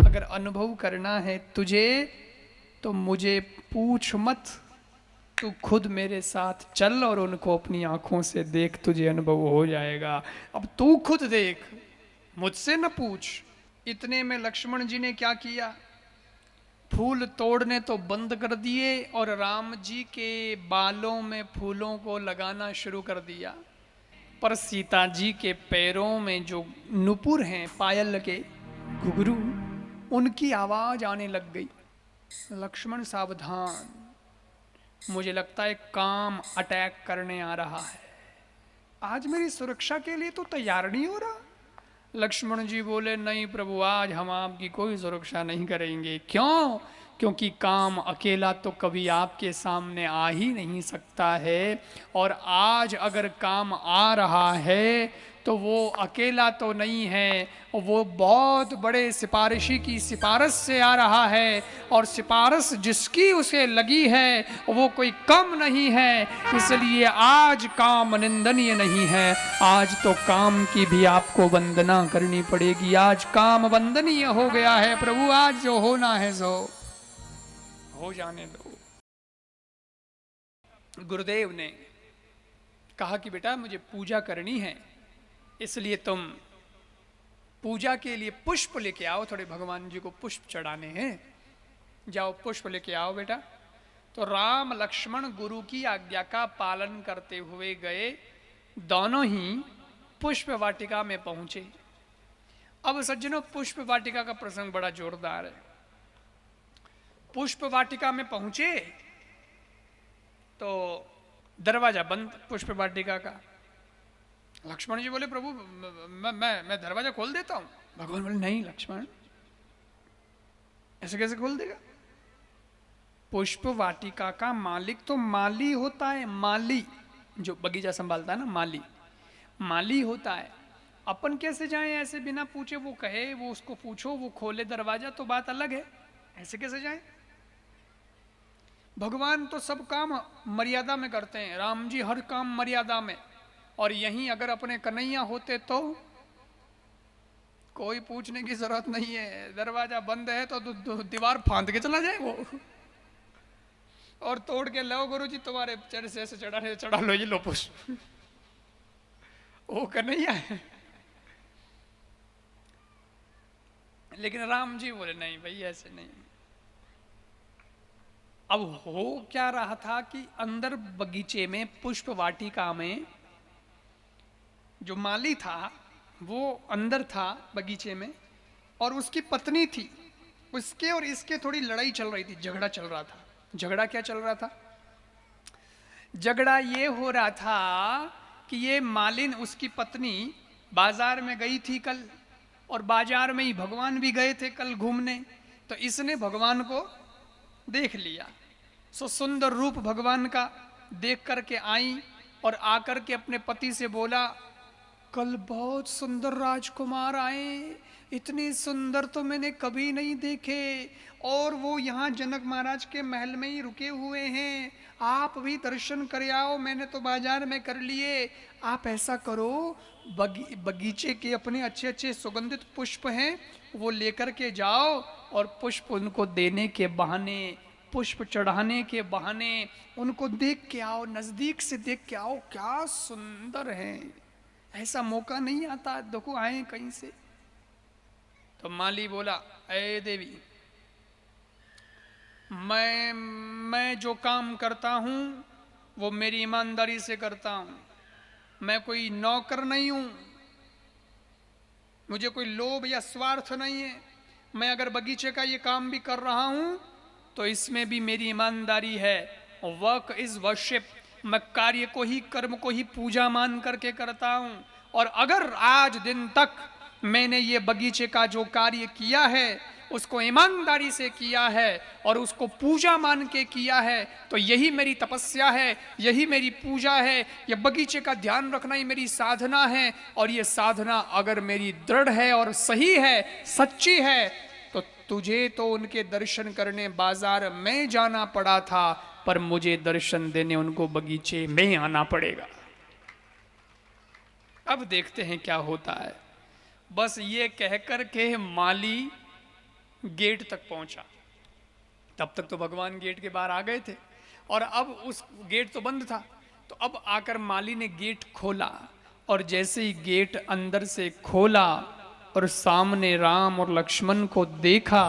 अगर अनुभव करना है तुझे तो मुझे पूछ मत, तू खुद मेरे साथ चल और उनको अपनी आंखों से देख, तुझे अनुभव हो जाएगा। अब तू खुद देख, मुझसे न पूछ। इतने में लक्ष्मण जी ने क्या किया, फूल तोड़ने तो बंद कर दिए और राम जी के बालों में फूलों को लगाना शुरू कर दिया। पर सीता जी के पैरों में जो नुपुर हैं पायल के घुघरू, उनकी आवाज आने लग गई। लक्ष्मण सावधान, मुझे लगता है काम अटैक करने आ रहा है। आज मेरी सुरक्षा के लिए तो तैयार नहीं हो रहा। लक्ष्मण जी बोले, नहीं प्रभु, आज हम आपकी कोई सुरक्षा नहीं करेंगे। क्यों? क्योंकि काम अकेला तो कभी आपके सामने आ ही नहीं सकता है, और आज अगर काम आ रहा है तो वो अकेला तो नहीं है, वो बहुत बड़े सिफारिशी की सिफारिश से आ रहा है, और सिफारिश जिसकी उसे लगी है वो कोई कम नहीं है। इसलिए आज काम निंदनीय नहीं है, आज तो काम की भी आपको वंदना करनी पड़ेगी। आज काम वंदनीय हो गया है प्रभु, आज जो होना है सो हो जाने दो। गुरुदेव ने कहा कि बेटा मुझे पूजा करनी है, इसलिए तुम पूजा के लिए पुष्प लेके आओ, थोड़े भगवान जी को पुष्प चढ़ाने हैं, जाओ पुष्प लेके आओ बेटा। तो राम लक्ष्मण गुरु की आज्ञा का पालन करते हुए गए, दोनों ही पुष्प वाटिका में पहुंचे। अब सज्जनों, पुष्प वाटिका का प्रसंग बड़ा जोरदार है। पुष्प वाटिका में पहुंचे तो दरवाजा बंद पुष्प वाटिका का। लक्ष्मण जी बोले, प्रभु मैं दरवाजा खोल देता हूं। भगवान बोले, नहीं लक्ष्मण, ऐसे कैसे खोल देगा? पुष्प वाटिका का मालिक तो माली होता है, माली जो बगीचा संभालता है ना, माली माली होता है। अपन कैसे जाएं ऐसे बिना पूछे? वो कहे, वो उसको पूछो, वो खोले दरवाजा तो बात अलग है, ऐसे कैसे जाएं? भगवान तो सब काम मर्यादा में करते हैं, राम जी हर काम मर्यादा में। और यहीं अगर अपने कन्हैया होते तो कोई पूछने की जरूरत नहीं है, दरवाजा बंद है तो दीवार फांद के चला जाए वो, और तोड़ के लो गुरु जी तुम्हारे चेहरे से ऐसे चढ़ा लो, ये लो पुष्प। वो कन्हैया है। लेकिन राम जी बोले, नहीं भाई ऐसे नहीं। अब हो क्या रहा था कि अंदर बगीचे में पुष्प वाटिका में जो माली था वो अंदर था बगीचे में, और उसकी पत्नी थी। उसके और इसके थोड़ी लड़ाई चल रही थी, झगड़ा चल रहा था। झगड़ा क्या चल रहा था? झगड़ा ये हो रहा था कि ये मालिन, उसकी पत्नी, बाजार में गई थी कल, और बाजार में ही भगवान भी गए थे कल घूमने। तो इसने भगवान को देख लिया, सो सुंदर रूप भगवान का देख करके आई, और आकर के अपने पति से बोला, कल बहुत सुंदर राजकुमार आए, इतने सुंदर तो मैंने कभी नहीं देखे, और वो यहाँ जनक महाराज के महल में ही रुके हुए हैं, आप भी दर्शन कर आओ। मैंने तो बाजार में कर लिए, आप ऐसा करो, बगीचे के अपने अच्छे अच्छे सुगंधित पुष्प हैं वो लेकर के जाओ, और पुष्प उनको देने के बहाने, पुष्प चढ़ाने के बहाने उनको देख के आओ, नजदीक से देख के आओ, क्या सुंदर है। ऐसा मौका नहीं आता, देखो आए कहीं से। तो माली बोला, अरे देवी, मैं जो काम करता हूं वो मेरी ईमानदारी से करता हूं, मैं कोई नौकर नहीं हूं, मुझे कोई लोभ या स्वार्थ नहीं है। मैं अगर बगीचे का ये काम भी कर रहा हूं तो इसमें भी मेरी ईमानदारी है। वर्क इज वर्शिप, मैं कार्य को ही, कर्म को ही पूजा मान करके करता हूं। और अगर आज दिन तक मैंने ये बगीचे का जो कार्य किया है उसको ईमानदारी से किया है और उसको पूजा मान के किया है, तो यही मेरी तपस्या है, यही मेरी पूजा है। ये बगीचे का ध्यान रखना ही मेरी साधना है, और ये साधना अगर मेरी दृढ़ है और सही है, सच्ची है, तो तुझे तो उनके दर्शन करने बाजार में जाना पड़ा था, पर मुझे दर्शन देने उनको बगीचे में आना पड़ेगा। अब देखते हैं क्या होता है। बस ये कहकर के माली गेट तक पहुंचा। तब तक तो भगवान गेट के बाहर आ गए थे और अब उस गेट तो बंद था। तो अब आकर माली ने गेट खोला और जैसे ही गेट अंदर से खोला और सामने राम और लक्ष्मण को देखा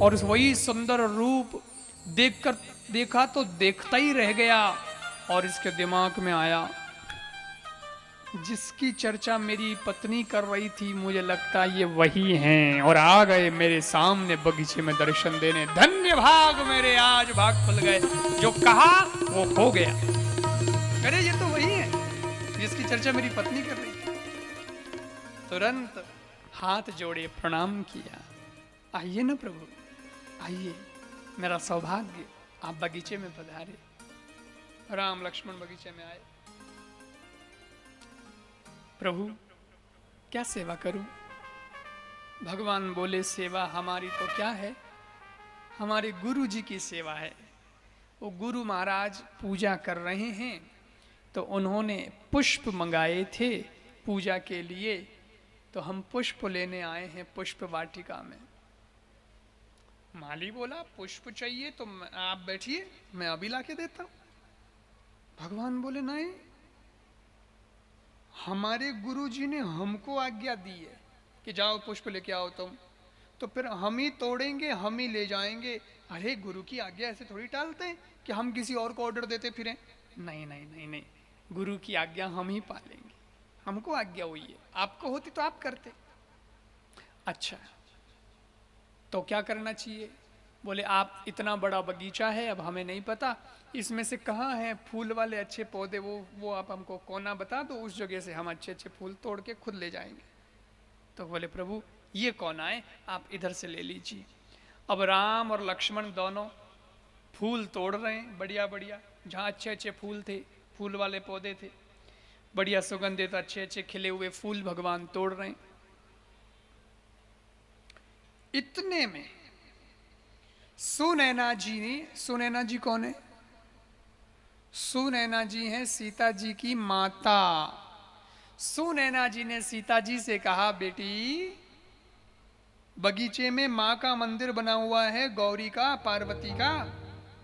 और वही सुंदर रूप देखा तो देखता ही रह गया। और इसके दिमाग में आया, जिसकी चर्चा मेरी पत्नी कर रही थी मुझे लगता ये वही हैं और आ गए मेरे सामने बगीचे में दर्शन देने। धन्य भाग मेरे, आज भाग खुल गए, जो कहा वो हो गया। अरे ये तो वही है जिसकी चर्चा मेरी पत्नी कर रही थी। तुरंत हाथ जोड़े प्रणाम किया, आइए ना प्रभु आइए, मेरा सौभाग्य आप बगीचे में पधारे। राम लक्ष्मण बगीचे में आए। प्रभु क्या सेवा करूं? भगवान बोले, सेवा हमारी तो क्या है, हमारे गुरु जी की सेवा है। वो गुरु महाराज पूजा कर रहे हैं तो उन्होंने पुष्प मंगाए थे पूजा के लिए, तो हम पुष्प लेने आए हैं पुष्प वाटिका में। माली बोला, पुष्प चाहिए तो आप बैठिए, मैं अभी लाके देता हूं। भगवान बोले, नहीं, हमारे गुरुजी ने हमको आज्ञा दी है कि जाओ पुष्प लेके आओ तुम, तो फिर हम ही तोड़ेंगे हम ही ले जाएंगे। अरे गुरु की आज्ञा ऐसे थोड़ी टालते हैं कि हम किसी और को ऑर्डर देते फिरें। नहीं नहीं नहीं नहीं, गुरु की आज्ञा हम ही पालेंगे, हमको आज्ञा हुई है, आपको होती तो आप करते। अच्छा तो क्या करना चाहिए? बोले, आप इतना बड़ा बगीचा है, अब हमें नहीं पता इसमें से कहाँ है फूल वाले अच्छे पौधे, वो आप हमको कोना बता दो, उस जगह से हम अच्छे अच्छे फूल तोड़ के खुद ले जाएंगे। तो बोले, प्रभु ये कोना है, आप इधर से ले लीजिए। अब राम और लक्ष्मण दोनों फूल तोड़ रहे हैं, बढ़िया बढ़िया, जहाँ अच्छे अच्छे फूल थे, फूल वाले पौधे थे, बढ़िया सुगंधित अच्छे अच्छे खिले हुए फूल भगवान तोड़ रहे हैं। इतने में सुनैना जी ने, सुनैना जी कौन है? सुनैना जी हैं सीता जी की माता। सुनैना जी ने सीता जी से कहा, बेटी बगीचे में माँ का मंदिर बना हुआ है, गौरी का, पार्वती का,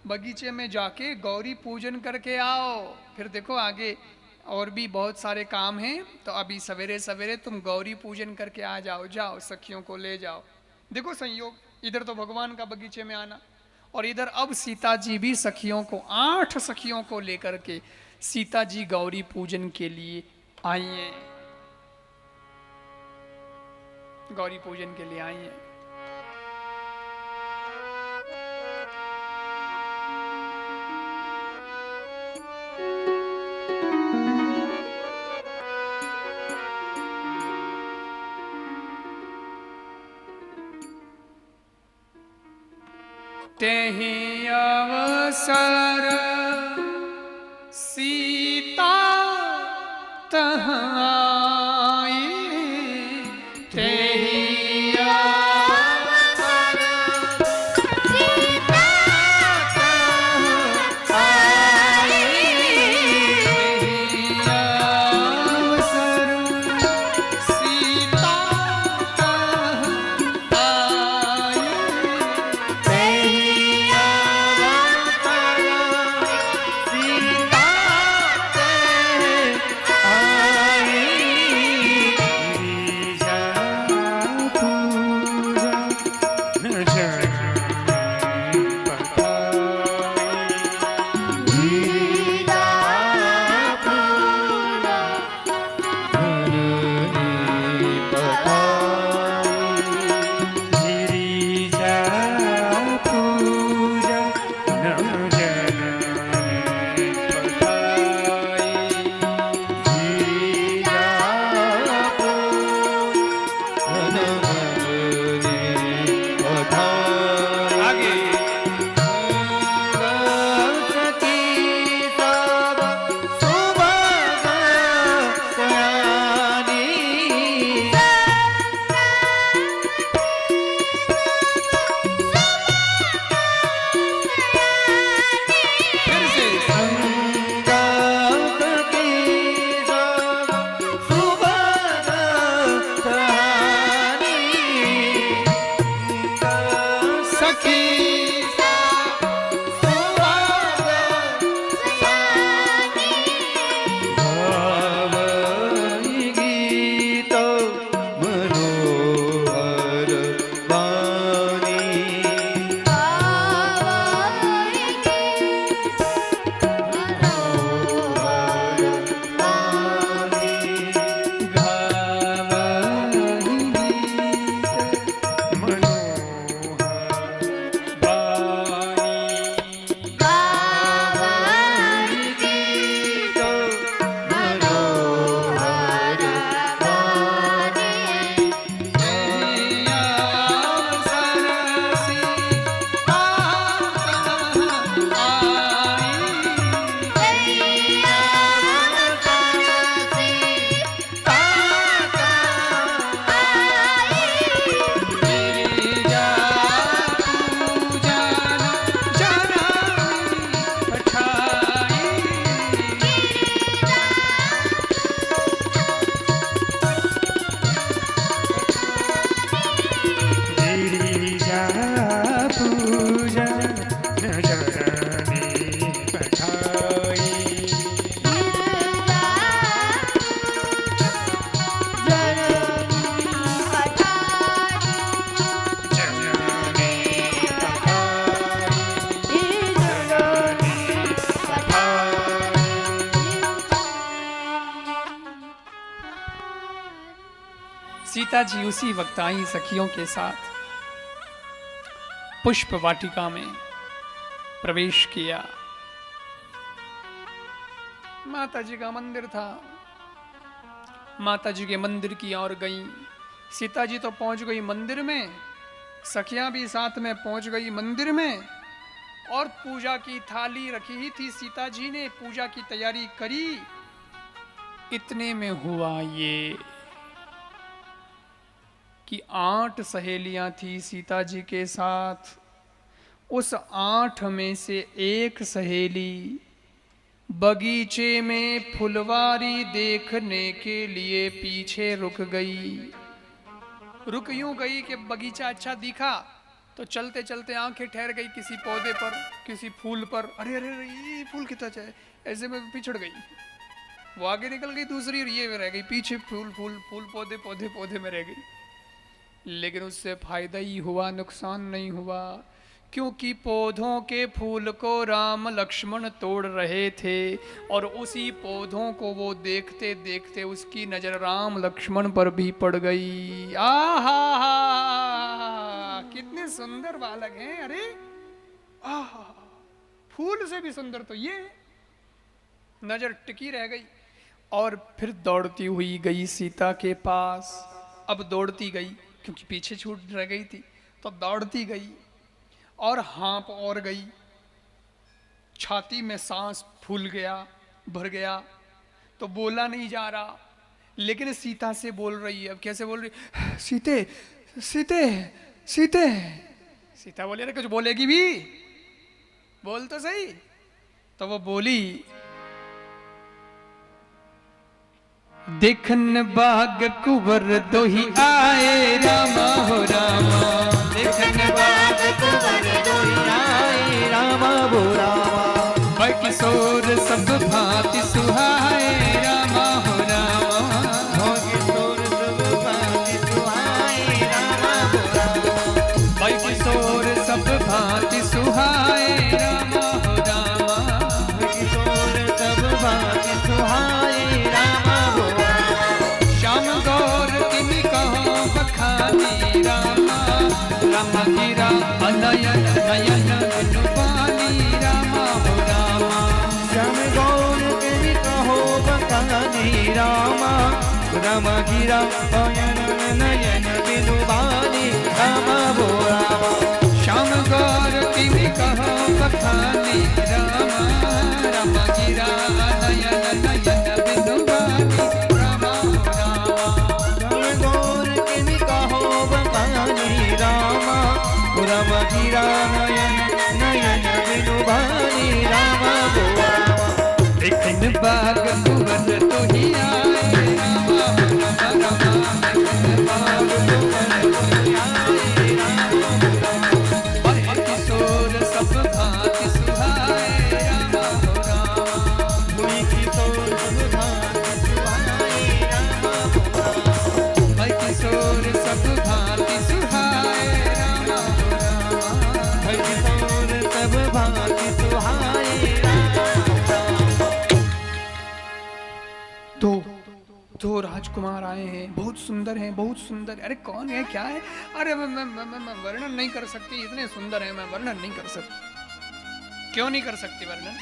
बगीचे में जाके गौरी पूजन करके आओ, फिर देखो आगे और भी बहुत सारे काम हैं, तो अभी सवेरे सवेरे तुम गौरी पूजन करके आ जाओ, जाओ सखियों को ले जाओ। देखो संयोग, इधर तो भगवान का बगीचे में आना और इधर अब सीता जी भी सखियों को, 8 सखियों को लेकर के सीता जी गौरी पूजन के लिए आई हैं, गौरी पूजन के लिए आई हैं। तेहि अवसर सीता तहाँ आई, तेहि अवसर सीता तहाँ आई, तेहि अवसर सीता तहाँ आई, तेहि सीता जी उसी वक्त आई सखियों के साथ, पुष्प वाटिका में प्रवेश किया। माता जी का मंदिर था, माता जी के मंदिर की ओर गई। सीता जी तो पहुंच गई मंदिर में, सखियां भी साथ में पहुंच गई मंदिर में, और पूजा की थाली रखी ही थी। सीता जी ने पूजा की तैयारी करी। इतने में हुआ ये कि 8 सहेलियां थी सीता जी के साथ। उस 8 में से एक सहेली बगीचे में फुलवारी देखने के लिए पीछे रुक गई। रुक यूं गई कि बगीचा अच्छा दिखा तो चलते चलते आंखें ठहर गई किसी पौधे पर, किसी फूल पर। अरे अरे अरे ये फूल कितना चाहे, ऐसे में पिछड़ गई। वो आगे निकल गई, दूसरी ये रह गई पीछे, फूल फूल फूल पौधे पौधे पौधे में रह गई। लेकिन उससे फायदा ही हुआ, नुकसान नहीं हुआ, क्योंकि पौधों के फूल को राम लक्ष्मण तोड़ रहे थे, और उसी पौधों को वो देखते देखते उसकी नजर राम लक्ष्मण पर भी पड़ गई। आहा कितने सुंदर बालक हैं। अरे आहा, फूल से भी सुंदर तो ये। नजर टिकी रह गई और फिर दौड़ती हुई गई सीता के पास। अब दौड़ती गई क्योंकि पीछे छूट रह गई थी, तो दौड़ती गई और हाँप और गई। छाती में सांस फूल गया, भर गया, तो बोला नहीं जा रहा, लेकिन सीता से बोल रही है। अब कैसे बोल रही? सीते सीते सीते। सीता बोली, अरे कुछ बोलेगी भी, बोल तो सही। तो वो बोली, देखन बाग कुंवर दो ही आए रामा हो रामा। देखन बाग कुंवर दो ही आए रामा हो रामा। किशोर सब भांति सुहाए रामा हो रामा। किशोर सब भांति सुहाए रामा हो रामा। किशोर सब भांति सुहाए रामा हो रामा। किशोर सब भांति सुहाए रामा हो रामा। श्याम गौर किमी कहो बखानी रामा। राम गिरा अनयन नयन बिनुबानी रामा हो रामा। श्याम गौर किमी कहो बखानी रामा। राम गिरा अनयन नयन बिनुबानी रामा हो रामा। श्याम गौर किमी कहो बखानी रामा। राम गिरा नयन नयन बिनुबानी रामा हो रामा। श्याम गौर किमी कहो बखानी रामा। राम गिरा नयन नयन बिनुबानी रामा हो रामा। देखन बाग कुंवर तो ही आए रामा रामा रामा। देखन बाग कुंवर तो ही आए रामा रामा। किशोर सब भांति सुहाए रामा हो रामा। किशोर सब भांति सुहाए रामा हो रामा। किशोर सब भांति सुहाए रामा हो रामा। किशोर सब भांति सुहाए रामा हो रामा। दो राजकुमार आए हैं, बहुत सुंदर हैं, बहुत सुंदर। अरे कौन है, क्या है? अरे मैं वर्णन नहीं कर सकती, इतने सुंदर हैं, मैं वर्णन नहीं कर सकती। क्यों नहीं कर सकती वर्णन?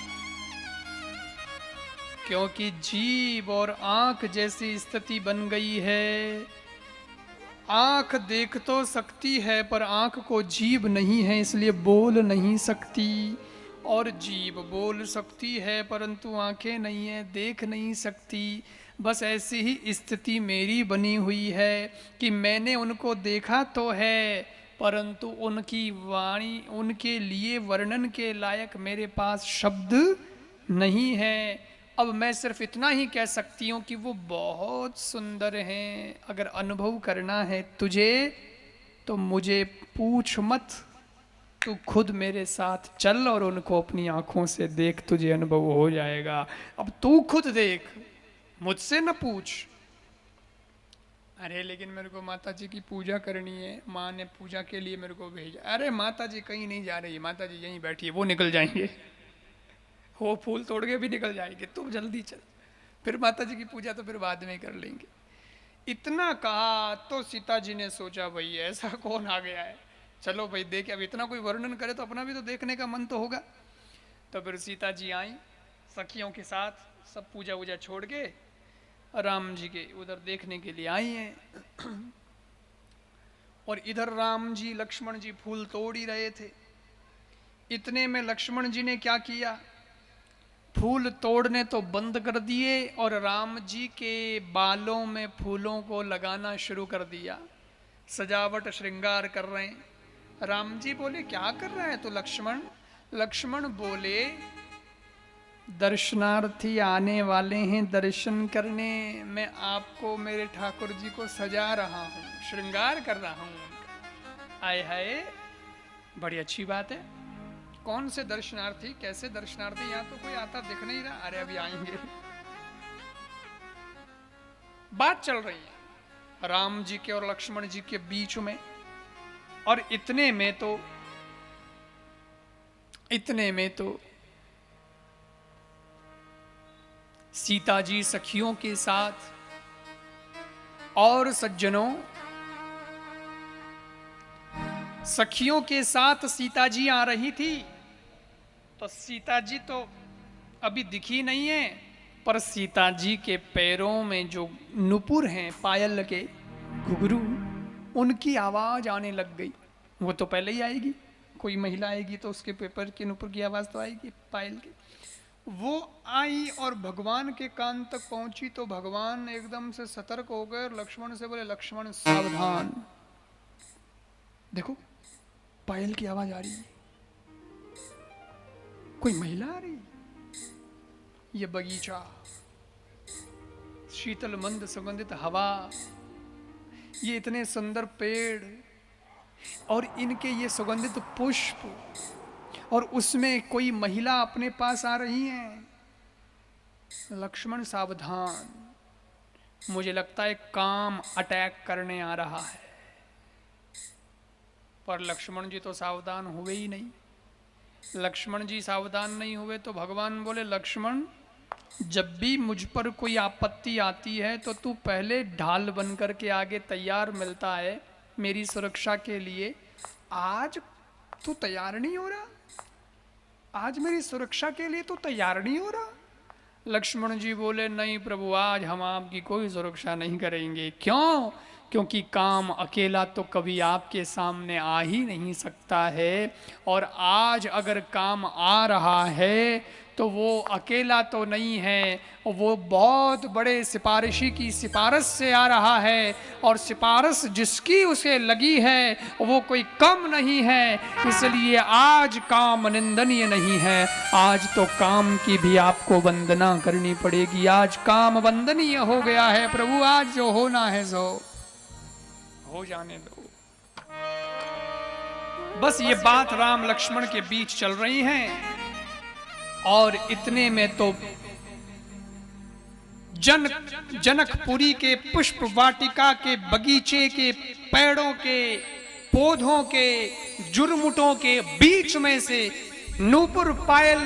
क्योंकि जीभ और आंख जैसी स्थिति बन गई है। आंख देख तो सकती है पर आंख को जीभ नहीं है, इसलिए बोल नहीं सकती। और जीभ बोल सकती है परंतु आंखें नहीं है, देख नहीं सकती। बस ऐसी ही स्थिति मेरी बनी हुई है कि मैंने उनको देखा तो है, परंतु उनकी वाणी, उनके लिए वर्णन के लायक मेरे पास शब्द नहीं है। अब मैं सिर्फ इतना ही कह सकती हूँ कि वो बहुत सुंदर हैं। अगर अनुभव करना है तुझे तो मुझे पूछ मत, तू खुद मेरे साथ चल और उनको अपनी आंखों से देख, तुझे अनुभव हो जाएगा। अब तू खुद देख, मुझसे न पूछ। अरे लेकिन मेरे को माता जी की पूजा करनी है, माँ ने पूजा के लिए मेरे को भेजा। अरे माता जी कहीं नहीं जा रही, माता जी यहीं बैठी है, वो निकल जाएंगे, वो फूल तोड़ के भी निकल जाएंगे, तुम जल्दी चल। फिर माता जी की पूजा तो फिर बाद में कर लेंगे। इतना कहा तो सीता जी ने सोचा भाई ऐसा कौन आ गया है, चलो भाई देखे, अब इतना कोई वर्णन करे तो अपना भी तो देखने का मन तो होगा। तो फिर सीता जी आई सखियों के साथ, सब पूजा वूजा छोड़ के राम जी के उधर देखने के लिए आई हैं। और इधर राम जी लक्ष्मण जी फूल तोड़ ही रहे थे। इतने में लक्ष्मण जी ने क्या किया, फूल तोड़ने तो बंद कर दिए और राम जी के बालों में फूलों को लगाना शुरू कर दिया, सजावट श्रृंगार कर रहे हैं। राम जी बोले क्या कर रहे हैं तो लक्ष्मण बोले दर्शनार्थी आने वाले हैं दर्शन करने, मैं आपको मेरे ठाकुर जी को सजा रहा हूँ, श्रृंगार कर रहा हूँ उनका। आए हाय बड़ी अच्छी बात है। कौन से दर्शनार्थी, कैसे दर्शनार्थी, यहाँ तो कोई आता दिख नहीं रहा, अरे अभी आएंगे। बात चल रही है राम जी के और लक्ष्मण जी के बीच में। और इतने में तो सीता जी सखियों के साथ और सज्जनों, सखियों के साथ सीता जी आ रही थी। तो सीता जी तो अभी दिखी नहीं है, पर सीता जी के पैरों में जो नुपुर हैं पायल के घुघरू, उनकी आवाज आने लग गई। वो तो पहले ही आएगी, कोई महिला आएगी तो उसके पेपर के नुपुर की आवाज तो आएगी पायल की। वो आई और भगवान के कान तक पहुंची तो भगवान एकदम से सतर्क हो गए और लक्ष्मण से बोले लक्ष्मण सावधान, देखो पायल की आवाज आ रही है, कोई महिला आ रही, ये बगीचा, शीतल मंद सुगंधित हवा, ये इतने सुंदर पेड़ और इनके ये सुगंधित पुष्प, और उसमें कोई महिला अपने पास आ रही है। लक्ष्मण सावधान, मुझे लगता है काम अटैक करने आ रहा है। पर लक्ष्मण जी तो सावधान हुए ही नहीं। लक्ष्मण जी सावधान नहीं हुए तो भगवान बोले लक्ष्मण, जब भी मुझ पर कोई आपत्ति आती है तो तू पहले ढाल बन करके आगे तैयार मिलता है मेरी सुरक्षा के लिए। आज तू तैयार नहीं हो रहा, आज मेरी सुरक्षा के लिए तू तैयार नहीं हो रहा। लक्ष्मण जी बोले नहीं प्रभु, आज हम आपकी कोई सुरक्षा नहीं करेंगे। क्यों? क्योंकि काम अकेला तो कभी आपके सामने आ ही नहीं सकता है, और आज अगर काम आ रहा है तो वो अकेला तो नहीं है, वो बहुत बड़े सिफारिशी की सिफारिश से आ रहा है, और सिफारिश जिसकी उसे लगी है वो कोई कम नहीं है। इसलिए आज काम निंदनीय नहीं है, आज तो काम की भी आपको वंदना करनी पड़ेगी। आज काम वंदनीय हो गया है प्रभु, आज जो होना है सो हो जाने दो। बस ये बात राम लक्ष्मण के बीच चल रही है, और इतने में तो जनकपुरी के पुष्प वाटिका के बगीचे के पेड़ों के पौधों के जुरमुटों के बीच में से नूपुर पायल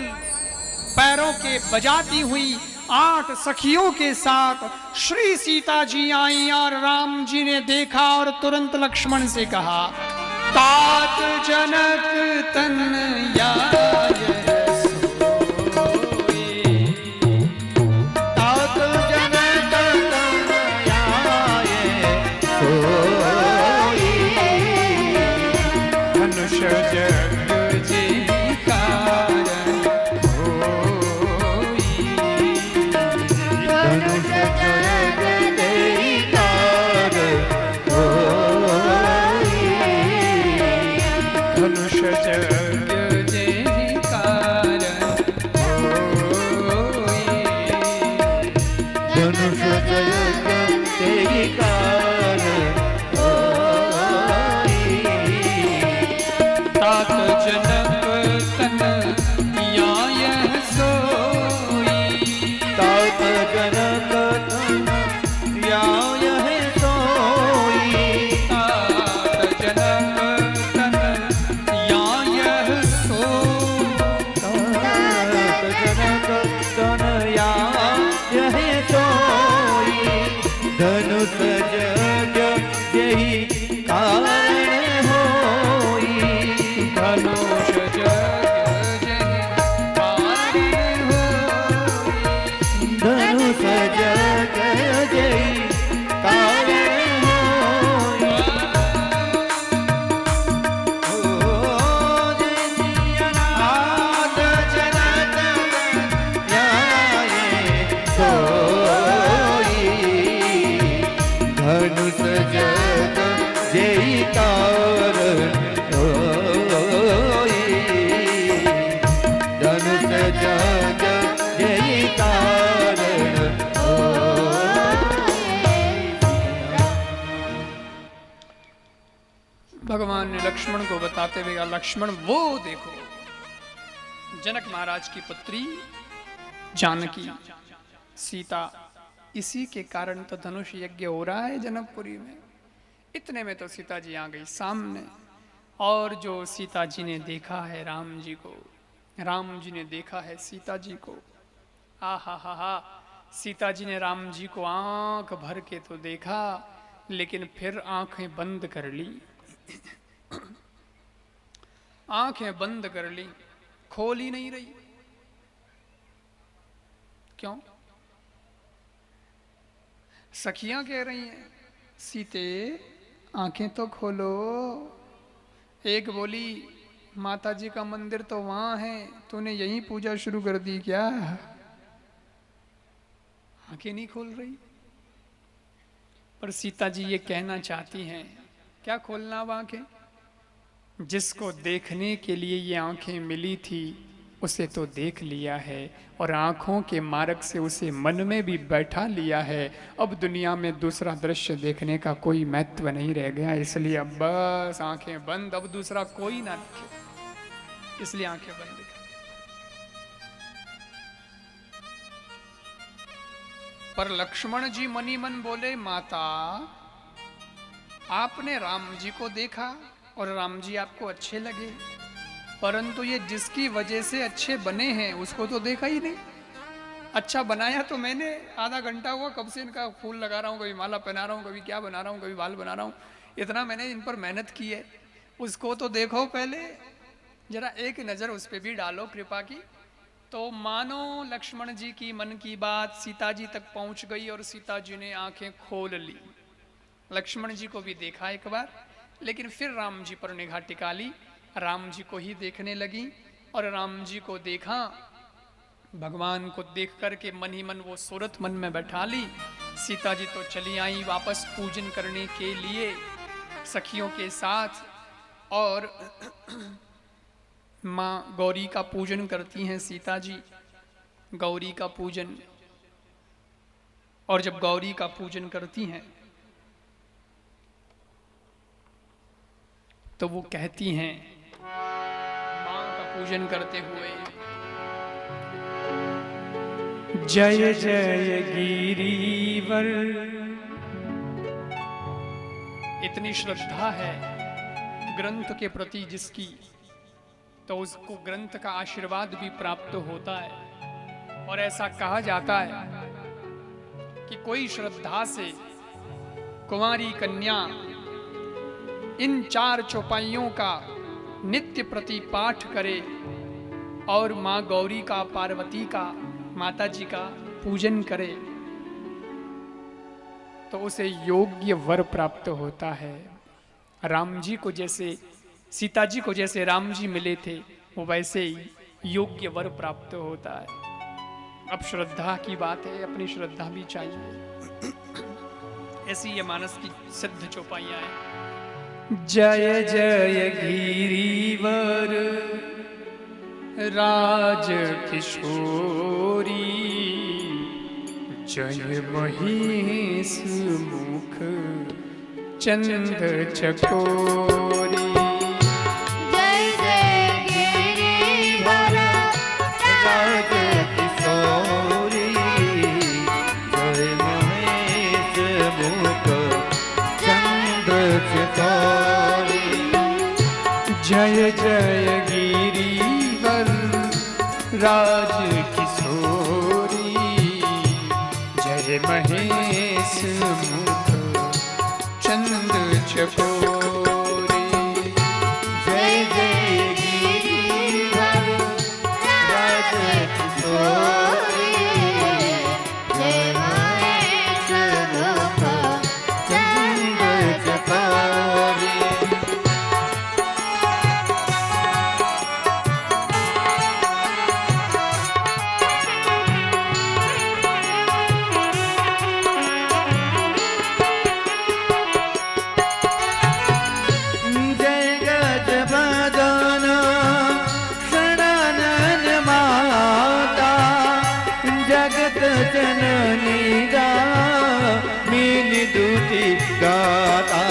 पैरों के बजाती हुई 8 सखियों के साथ श्री सीता जी आई, और राम जी ने देखा और तुरंत लक्ष्मण से कहा तात जनक तनयाय धनुष जग जयकार जय कारण होई। धनुष जग जय कारण होई। धनुष जग जय कारण होई। ओ जय सिया नाथ जनत न्याय सोई। धनुष जग जय कारण होई। धनुष जग जय कारण भगवान ने लक्ष्मण को बताते हुए कहा, लक्ष्मण वो देखो जनक महाराज की पुत्री जानकी सीता, इसी के कारण तो धनुष यज्ञ हो रहा है जनकपुरी में। इतने में तो सीता जी आ गई सामने, और जो सीता जी ने देखा है राम जी को, राम जी ने देखा है सीता जी को, आ हा, सीता जी ने राम जी को आंख भर के तो देखा, लेकिन फिर आंखें बंद कर ली। आंखें बंद कर ली, खोल ही नहीं रही। क्यों? सखियां कह रही हैं, सीते आंखें तो खोलो। एक बोली, माता जी का मंदिर तो वहां है, तूने यहीं पूजा शुरू कर दी क्या? आंखें नहीं खोल रही। पर सीता जी ये कहना चाहती हैं, क्या खोलना अब आंखें? जिसको देखने के लिए ये आंखें मिली थी उसे तो देख लिया है, और आंखों के मार्ग से उसे मन में भी बैठा लिया है। अब दुनिया में दूसरा दृश्य देखने का कोई महत्व नहीं रह गया, इसलिए अब बस आंखें बंद, अब दूसरा कोई ना दिखे, इसलिए आंखें बंद कर। पर लक्ष्मण जी मनी मन बोले, माता आपने राम जी को देखा और राम जी आपको अच्छे लगे, परंतु ये जिसकी वजह से अच्छे बने हैं उसको तो देखा ही नहीं। अच्छा बनाया तो मैंने, आधा घंटा हुआ कब से इनका फूल लगा रहा हूँ, कभी माला पहना रहा हूँ, कभी क्या बना रहा हूँ, कभी बाल बना रहा हूँ, इतना मैंने इन पर मेहनत की है, उसको तो देखो पहले, जरा एक नज़र उस पर भी डालो कृपा की। तो मानो लक्ष्मण जी की मन की बात सीता जी तक पहुँच गई और सीता जी ने आंखें खोल ली। लक्ष्मण जी को भी देखा एक बार, लेकिन फिर राम जी पर निगाह टिका ली, राम जी को ही देखने लगी, और राम जी को देखा, भगवान को देख करके मन ही मन वो सूरत मन में बैठा ली। सीता जी तो चली आई वापस पूजन करने के लिए सखियों के साथ, और माँ गौरी का पूजन करती हैं सीता जी, गौरी का पूजन। और जब गौरी का पूजन करती हैं तो वो कहती हैं माँ का पूजन करते हुए, जय जय गिरिवर। इतनी श्रद्धा है ग्रंथ के प्रति जिसकी, तो उसको ग्रंथ का आशीर्वाद भी प्राप्त होता है। और ऐसा कहा जाता है कि कोई श्रद्धा से कुंवारी कन्या इन 4 चौपाइयों का नित्य प्रति पाठ करे और माँ गौरी का, पार्वती का, माता जी का पूजन करे, तो उसे योग्य वर प्राप्त होता है। राम जी को जैसे, सीता जी को जैसे राम जी मिले थे, वो वैसे ही योग्य वर प्राप्त होता है। अब श्रद्धा की बात है, अपनी श्रद्धा भी चाहिए। ऐसी ये मानस की सिद्ध चौपाइयां हैं। जय जय गिरिवर राज किशोरी, जय महेश मुख चंद चकोरी। जय जय गिरिवर राज किशोरी, जय महेश मुख चंद्र चकोरी। जय जय गिरिवर राज किशोरी, जय महेश मुख चंद्र चकोरी। जय जय गिरिवर राज किशोरी, जय महेश रूप चंद्र चकोरी। जय गजबदन षडानन माता, जगत जननी दामिनी दुति गाता।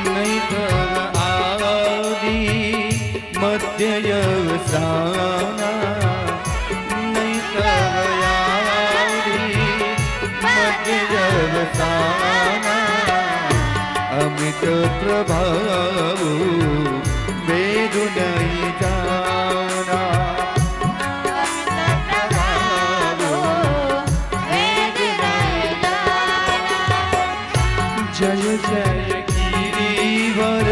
नहीं कर आदि मध्य अवसाना, नहीं कर आदि मध्य अवसाना। अमित प्रभाव वेद नहीं जाना, जय जय गिरिवर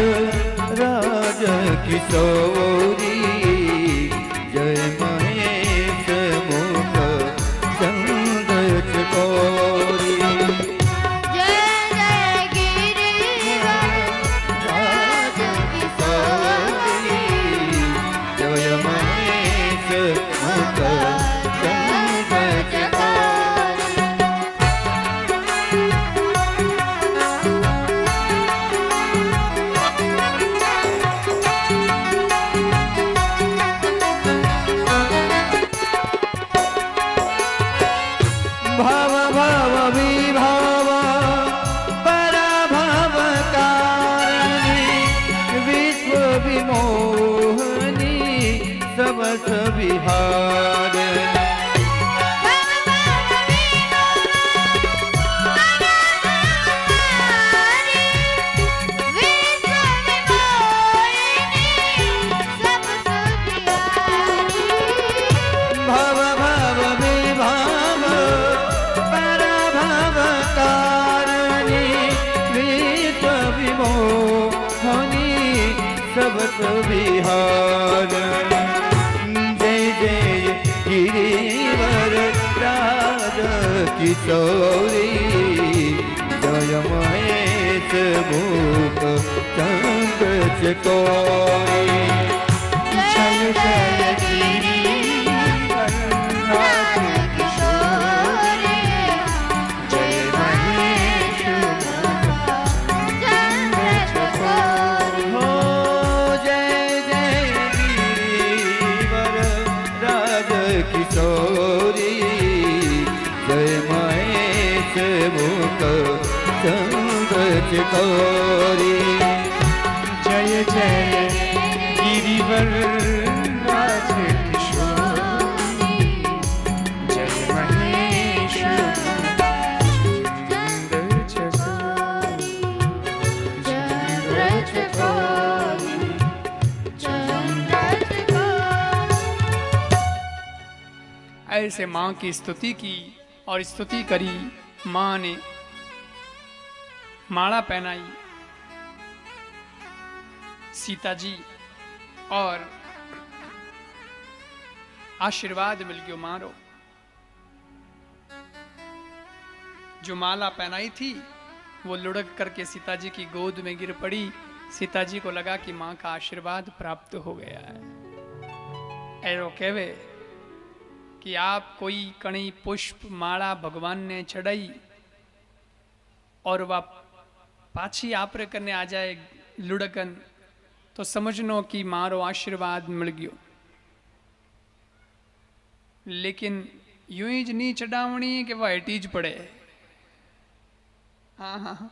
राज किशोरी, जय महेश मुख चंद्र चकोरी। राज किशोरी, जय महेश मुख चंद्र चकोरी। भव भव विभव पराभव कारणी, विश्व विमोहनी सबस विहारिणी। भव भव विभव पराभव कारणी, विश्व विमोहनी सबस विहारिणी। जय जय गिरिवर राज किशोरी, जय महेश मुख चंद्र चकोरी। जय जय गिरिवर राज किशोरी, जय महेश चंद्र चकोरी। हो जय जय गिरिवर राज किशोरी, जय महेश मुख चंद्र चकोरी। जय जय गिरिवर राज किशोरी, जय महेश चंद्र चकोरी। ऐसे माँ की स्तुति की और स्तुति करी। माँ ने माला पहनाई सीता जी और आशीर्वाद मिल गयो मारो। जो माला पहनाई थी वो लुढ़क करके सीता जी की गोद में गिर पड़ी। सीता जी को लगा कि माँ का आशीर्वाद प्राप्त हो गया है। ऐरो कहवे कि आप कोई कणी पुष्प माला भगवान ने चढ़ाई और वह पाछी आपरे करने आ जाए लुढ़कन, तो समझनो कि मारो आशीर्वाद मिल गयो। लेकिन यूं ही ज नहीं चढ़ावनी कि वह हटीज पड़े। हाँ हाँ हाँ,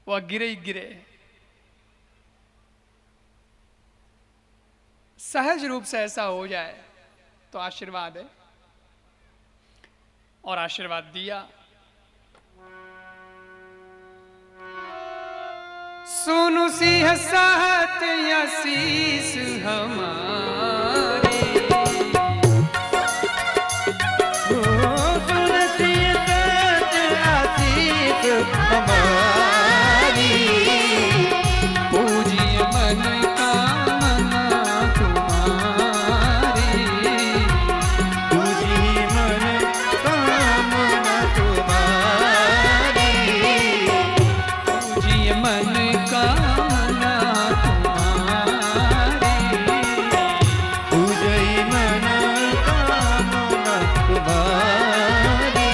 वह गिरे ही गिरे। सहज रूप से ऐसा हो जाए तो आशीर्वाद है। और आशीर्वाद दिया। सुनु सिंह सहत आशीष हमारी। तुलसी सत आशीष हमारी। पूजिय मन कामना तुम्हारी। पूजी मन कामना तुम्हारी। पूजिय मन कामना तुम्हारी। पूजई मन कामना तुम्हारी।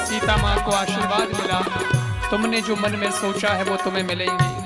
सीता माँ को आशीर्वाद मिला, तुमने जो मन में सोचा है वो तुम्हें मिलेंगी।